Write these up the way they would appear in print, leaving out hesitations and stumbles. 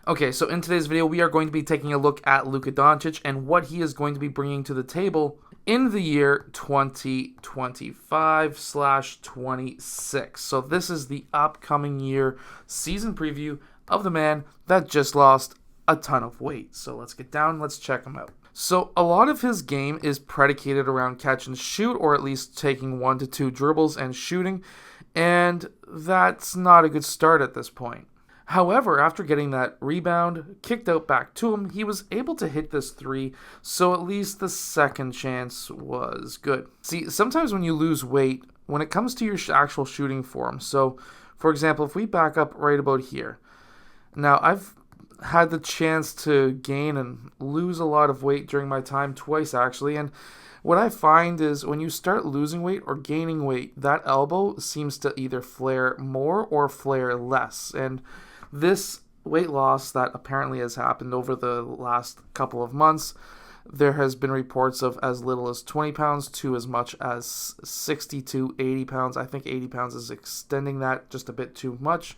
Okay, so in today's video, we are going to be taking a look at Luka Doncic and what he is going to be bringing to the table in the year 2025/26. So this is the upcoming year season preview of the man that just lost a ton of weight. So let's get down, let's check him out. So a lot of his game is predicated around catch and shoot, or at least taking 1 to 2 dribbles and shooting, and that's not a good start at this point. However, after getting that rebound kicked out back to him, he was able to hit this three, so at least the second chance was good. See, sometimes when you lose weight, when it comes to your actual shooting form, so for example, if we back up right about here, now I've had the chance to gain and lose a lot of weight during my time twice actually, and what I find is when you start losing weight or gaining weight, that elbow seems to either flare more or flare less, and this weight loss that apparently has happened over the last couple of months, there has been reports of as little as 20 pounds to as much as 60 to 80 pounds. I think 80 pounds is extending that just a bit too much.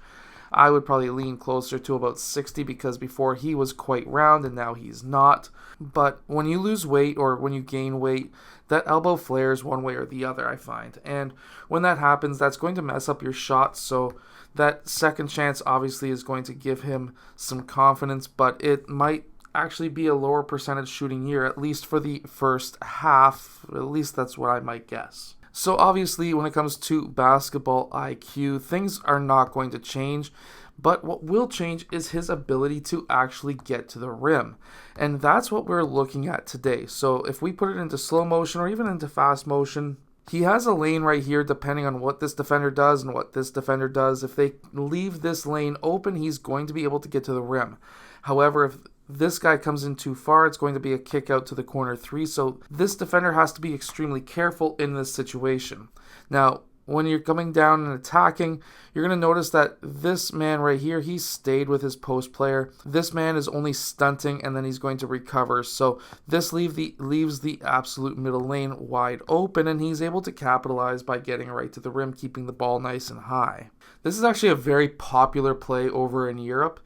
I would probably lean closer to about 60 because before he was quite round and now he's not. But when you lose weight or when you gain weight, that elbow flares one way or the other, I find. And when that happens, that's going to mess up your shot. So that second chance obviously is going to give him some confidence, but it might actually be a lower percentage shooting year, at least for the first half. At least that's what I might guess. So obviously when it comes to basketball IQ, things are not going to change, but what will change is his ability to actually get to the rim. And that's what we're looking at today. So if we put it into slow motion or even into fast motion, he has a lane right here depending on what this defender does and what this defender does. If they leave this lane open, he's going to be able to get to the rim. However, if this guy comes in too far, it's going to be a kick out to the corner three. So this defender has to be extremely careful in this situation. Now, when you're coming down and attacking, you're going to notice that this man right here, he stayed with his post player. This man is only stunting and then he's going to recover. So this leaves the absolute middle lane wide open and he's able to capitalize by getting right to the rim, keeping the ball nice and high. This is actually a very popular play over in Europe.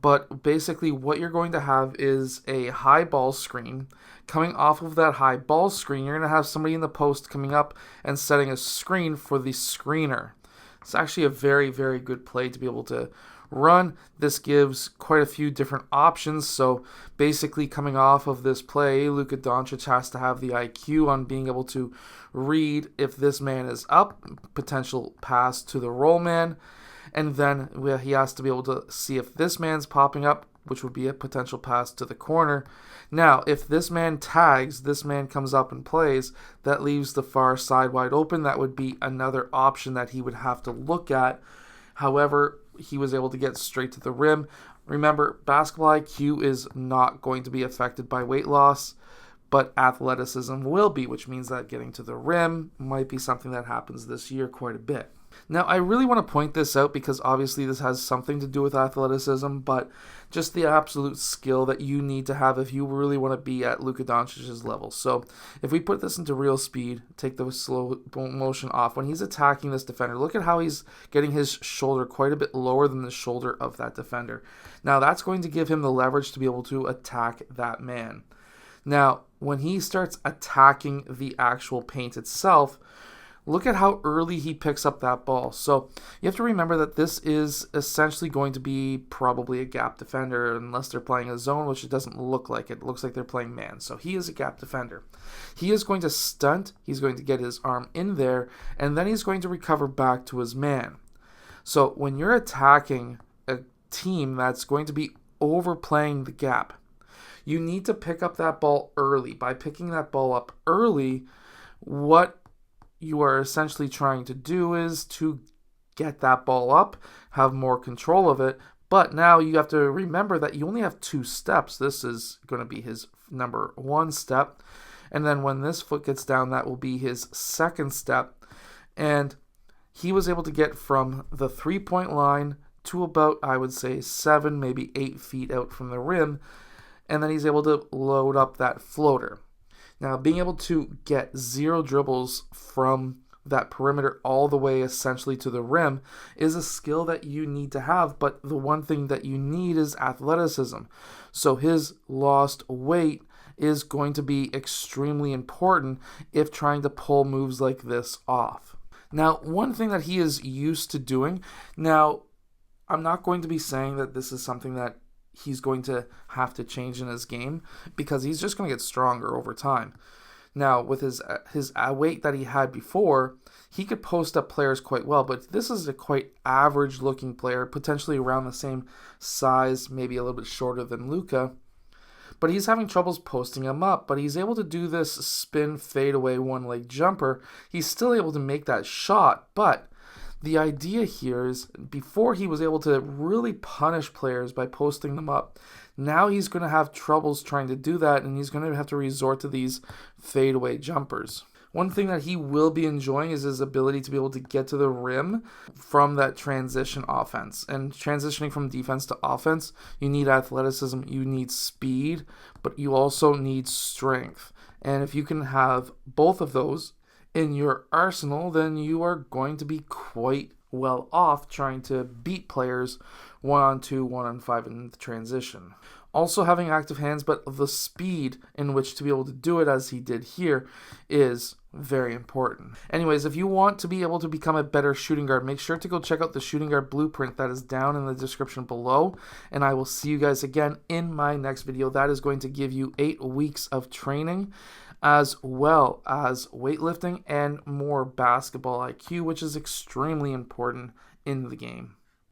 But basically what you're going to have is a high ball screen. Coming off of that high ball screen, you're going to have somebody in the post coming up and setting a screen for the screener. It's actually a very, very good play to be able to run. This gives quite a few different options. So basically coming off of this play, Luka Doncic has to have the IQ on being able to read if this man is up, potential pass to the roll man. And then he has to be able to see if this man's popping up, which would be a potential pass to the corner. Now, if this man tags, this man comes up and plays, that leaves the far side wide open. That would be another option that he would have to look at. However, he was able to get straight to the rim. Remember, basketball IQ is not going to be affected by weight loss, but athleticism will be, which means that getting to the rim might be something that happens this year quite a bit. Now, I really want to point this out because obviously this has something to do with athleticism, but just the absolute skill that you need to have if you really want to be at Luka Doncic's level. So if we put this into real speed, take the slow motion off, when he's attacking this defender, look at how he's getting his shoulder quite a bit lower than the shoulder of that defender. Now, that's going to give him the leverage to be able to attack that man. Now, when he starts attacking the actual paint itself, look at how early he picks up that ball. So you have to remember that this is essentially going to be probably a gap defender unless they're playing a zone, which it doesn't look like. It looks like they're playing man. So he is a gap defender. He is going to stunt. He's going to get his arm in there, and then he's going to recover back to his man. So when you're attacking a team that's going to be overplaying the gap, you need to pick up that ball early. By picking that ball up early, what you are essentially trying to do is to get that ball up, have more control of it, but now you have to remember that you only have 2 steps. This is going to be his number 1 step, and then when this foot gets down, that will be his second step, and he was able to get from the 3-point line to about, I would say, 7, maybe 8 feet out from the rim, and then he's able to load up that floater. Now, being able to get 0 dribbles from that perimeter all the way essentially to the rim is a skill that you need to have, but the one thing that you need is athleticism. So his lost weight is going to be extremely important if trying to pull moves like this off. Now, one thing that he is used to doing, now, I'm not going to be saying that this is something that he's going to have to change in his game, because he's just going to get stronger over time. Now, with his weight that he had before, he could post up players quite well, but this is a quite average-looking player, potentially around the same size, maybe a little bit shorter than Luka. But he's having troubles posting him up, but he's able to do this spin fadeaway one-leg jumper. He's still able to make that shot, but the idea here is before he was able to really punish players by posting them up. Now he's going to have troubles trying to do that, and he's going to have to resort to these fadeaway jumpers. One thing that he will be enjoying is his ability to be able to get to the rim from that transition offense. And transitioning from defense to offense, you need athleticism, you need speed, but you also need strength. And if you can have both of those in your arsenal, then you are going to be quite well off trying to beat players 1-on-2, 1-on-5 in the transition. Also having active hands, but the speed in which to be able to do it as he did here is very important. Anyways, if you want to be able to become a better shooting guard, make sure to go check out the shooting guard blueprint that is down in the description below, and I will see you guys again in my next video. That is going to give you 8 weeks of training, as well as weightlifting and more basketball IQ, which is extremely important in the game.